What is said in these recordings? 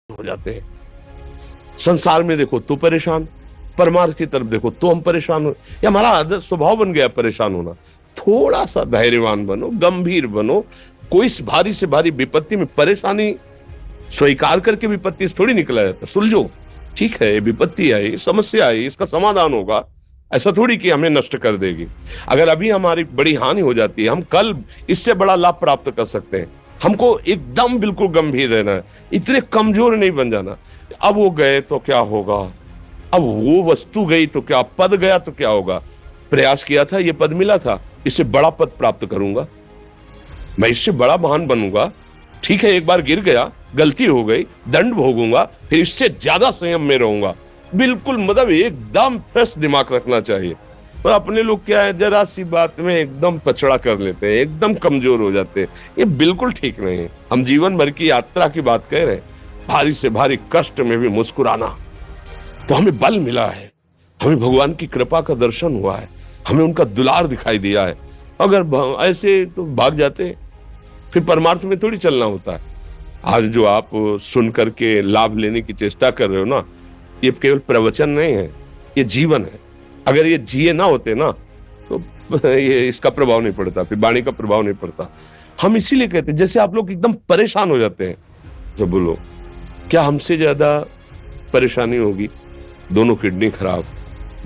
हो जाते हैं। संसार में देखो तो परेशान, परमार्थ की तरफ देखो तो हम परेशान हो। ये हमारा आदत स्वभाव बन गया परेशान होना। थोड़ा सा धैर्यवान बनो, गंभीर बनो। कोई इस भारी से भारी विपत्ति में परेशानी स्वीकार करके विपत्ति से थोड़ी निकला जाता। सुलझो, ठीक है, विपत्ति आई, समस्या आई, इसका समाधान होगा। ऐसा थोड़ी कि हमें नष्ट कर देगी। अगर अभी हमारी बड़ी हानि हो जाती है, हम कल इससे बड़ा लाभ प्राप्त कर सकते हैं। हमको एकदम बिल्कुल गंभीर रहना है, इतने कमजोर नहीं बन जाना। अब वो गए तो क्या होगा, अब वो वस्तु गई तो क्या, पद गया तो क्या होगा। प्रयास किया था, ये पद मिला था, इससे बड़ा पद प्राप्त करूंगा, मैं इससे बड़ा महान बनूंगा। ठीक है, एक बार गिर गया, गलती हो गई, दंड भोगूंगा, फिर इससे ज्यादा संयम में रहूंगा। बिल्कुल मतलब एकदम फ्रेश दिमाग रखना चाहिए। और अपने लोग क्या है, जरा सी बात में एकदम पछड़ा कर लेते हैं, एकदम कमजोर हो जाते हैं। ये बिल्कुल ठीक नहीं है। हम जीवन भर की यात्रा की बात कह रहे हैं, भारी से भारी कष्ट में भी मुस्कुराना, तो हमें बल मिला है, हमें भगवान की कृपा का दर्शन हुआ है, हमें उनका दुलार दिखाई दिया है। अगर ऐसे तो भाग जाते, फिर परमार्थ में थोड़ी चलना होता है। आज जो आप सुन करके लाभ लेने की चेष्टा कर रहे हो ना, ये केवल प्रवचन नहीं है, ये जीवन है। अगर ये जिए ना होते ना तो ये इसका प्रभाव नहीं पड़ता, फिर वाणी का प्रभाव नहीं पड़ता। हम इसीलिए कहते हैं, जैसे आप लोग एकदम परेशान हो जाते हैं जब बोलो, क्या हमसे ज्यादा परेशानी होगी? दोनों किडनी खराब,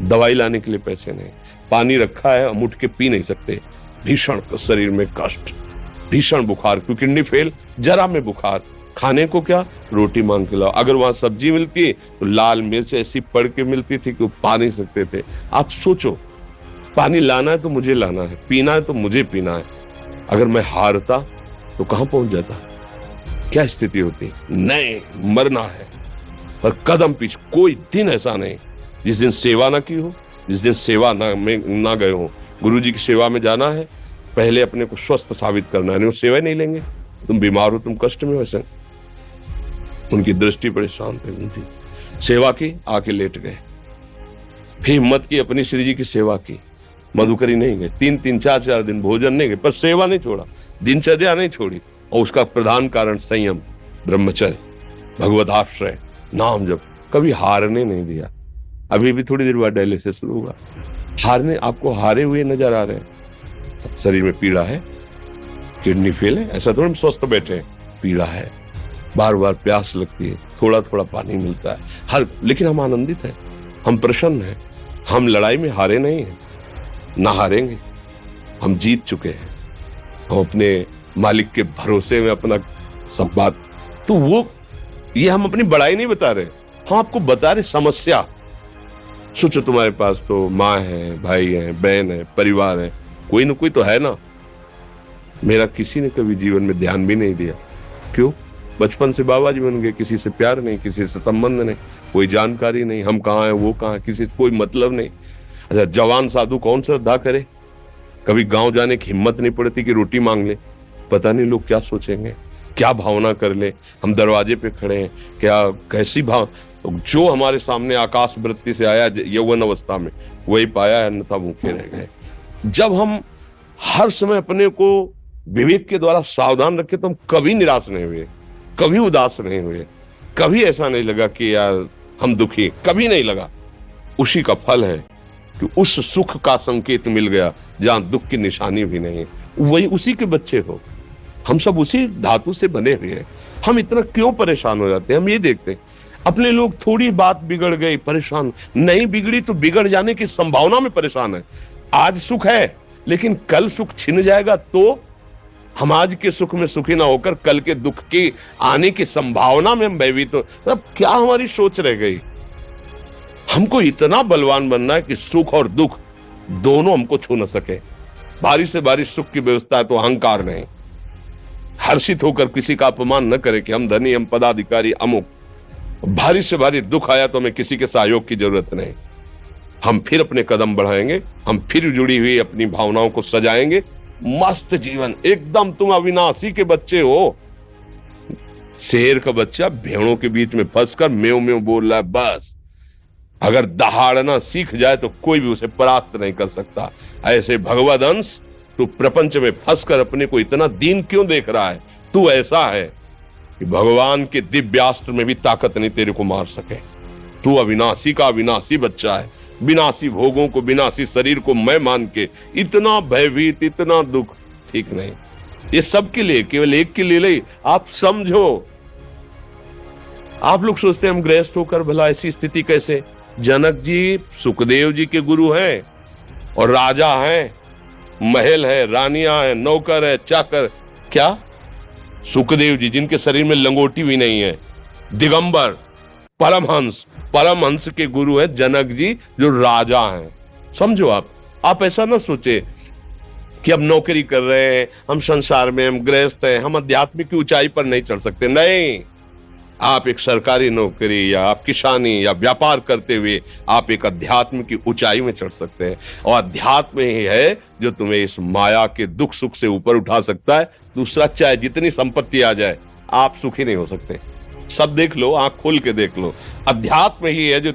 दवाई लाने के लिए पैसे नहीं, पानी रखा है हम उठ के पी नहीं सकते, भीषण शरीर में कष्ट, भीषण बुखार, क्योंकि किडनी फेल, जरा में बुखार, खाने को क्या, रोटी मांग के लाओ। अगर वहां सब्जी मिलती है तो लाल मिर्च ऐसी पड़ के मिलती थी कि वो पा नहीं सकते थे। आप सोचो, पानी लाना है तो मुझे लाना है, पीना है तो मुझे पीना है। अगर मैं हारता तो कहां पहुंच जाता, क्या स्थिति होती? नहीं, मरना है, पर कदम पीछे। कोई दिन ऐसा नहीं जिस दिन सेवा ना की हो, जिस दिन सेवा ना गए हो। गुरु जी की सेवा में जाना है, पहले अपने को स्वस्थ साबित करना है, नहीं वो सेवा नहीं लेंगे। तुम बीमार हो, तुम कष्ट में हो, ऐसे उनकी दृष्टि बड़े शांत है। उनकी सेवा की, आके लेट गए, फिर हिम्मत की, अपनी श्री जी की सेवा की, मधुकरी नहीं गए, 3-3 4-4 दिन भोजन नहीं गए, पर सेवा नहीं छोड़ा, दिनचर्या नहीं छोड़ी। और उसका प्रधान कारण संयम, ब्रह्मचर्य, भगवदाश्रय, नाम जप, कभी हारने नहीं दिया। अभी भी थोड़ी देर बाद डायलिसिस शुरू होगा, हारने, आपको हारे हुए नजर आ रहे हैं। शरीर में पीड़ा है, किडनी फेल है, ऐसा थोड़ा हम स्वस्थ बैठे हैं, पीड़ा है, बार बार प्यास लगती है, थोड़ा थोड़ा पानी मिलता है, लेकिन हम आनंदित हैं, हम प्रसन्न हैं। हम लड़ाई में हारे नहीं हैं, ना हारेंगे, हम जीत चुके हैं। हम अपने मालिक के भरोसे में अपना सब बात, तो वो ये हम अपनी बड़ाई नहीं बता रहे, हम आपको बता रहे समस्या। सोचो, तुम्हारे पास तो माँ है, भाई है, बहन है, परिवार है, कोई ना कोई तो है ना। मेरा किसी ने कभी जीवन में ध्यान भी नहीं दिया। क्यों? बचपन से बाबा जी बन गए, किसी से प्यार नहीं, किसी से संबंध नहीं, कोई जानकारी नहीं, हम कहाँ हैं, वो कहाँ है, किसी से कोई मतलब नहीं। अच्छा, जवान साधु कौन श्रद्धा करे? कभी गांव जाने की हिम्मत नहीं पड़ती कि रोटी मांग ले, पता नहीं लोग क्या सोचेंगे, क्या भावना कर ले। हम दरवाजे पे खड़े हैं, क्या कैसी भाव, जो हमारे सामने आकाश वृत्ति से आया यौवन अवस्था में वही पाया, अन्यथा भूखे रह गए। जब हम हर समय अपने को विवेक के द्वारा सावधान रखे तो हम कभी निराश नहीं हुए, कभी उदास नहीं हुए, कभी ऐसा नहीं लगा कि यार हम दुखी, कभी नहीं लगा। उसी का फल है कि उस सुख का संकेत मिल गया जहां दुख की निशानी भी नहीं है, वही उसी के बच्चे हो। हम सब उसी धातु से बने हुए हैं। हम इतना क्यों परेशान हो जाते हैं? हम ये देखते हैं अपने लोग, थोड़ी बात बिगड़ गई परेशान, नहीं बिगड़ी तो बिगड़ जाने की संभावना में परेशान है। आज सुख है लेकिन कल सुख छिन जाएगा, तो हम आज के सुख में सुखी ना होकर कल के दुख की आने की संभावना में हम भयभीत हो। तब क्या हमारी सोच रह गई? हमको इतना बलवान बनना है कि सुख और दुख दोनों हमको छू न सके। भारी से भारी सुख की व्यवस्था है तो अहंकार नहीं, हर्षित होकर किसी का अपमान न करे कि हम धनी, हम पदाधिकारी, अमुक। भारी से भारी दुख आया तो हमें किसी के सहयोग की जरूरत नहीं, हम फिर अपने कदम बढ़ाएंगे, हम फिर जुड़ी हुई अपनी भावनाओं को सजाएंगे। मस्त जीवन एकदम। तुम अविनाशी के बच्चे हो। शेर का बच्चा भेड़ों के बीच में फंसकर म्यों म्यों बोल रहा है, बस अगर दहाड़ना सीख जाए तो कोई भी उसे परास्त नहीं कर सकता। ऐसे भगवद अंश, तू प्रपंच में फंसकर अपने को इतना दीन क्यों देख रहा है? तू ऐसा है, कि भगवान के दिव्यास्त्र में भी ताकत नहीं तेरे को मार सके। तू अविनाशी का अविनाशी बच्चा है, विनाशी भोगों को, विनाशी शरीर को मैं मान के इतना भयभीत, इतना दुख ठीक नहीं। ये सबके लिए, केवल एक के लिए नहीं। आप समझो, आप लोग सोचते हैं हम गृहस्थ होकर भला ऐसी स्थिति कैसे। जनक जी सुखदेव जी के गुरु हैं और राजा हैं, महल है, रानियां हैं, नौकर है, चाकर। क्या सुखदेव जी जिनके शरीर में लंगोटी भी नहीं है, दिगंबर, परमहंस, परमहंस के गुरु हैं जनक जी जो राजा हैं। समझो आप ऐसा ना सोचे कि हम नौकरी कर रहे हैं, हम संसार में, हम गृहस्थ हैं, हम अध्यात्म की ऊंचाई पर नहीं चढ़ सकते। नहीं, आप एक सरकारी नौकरी या आप किसानी या व्यापार करते हुए आप एक अध्यात्म की ऊंचाई में चढ़ सकते हैं। और अध्यात्म ही है जो तुम्हें इस माया के दुख सुख से ऊपर उठा सकता है। दूसरा, चाहे जितनी संपत्ति आ जाए, आप सुखी नहीं हो सकते। सब देख लो, आंख खोल के देख लो, अध्यात्म ही है जो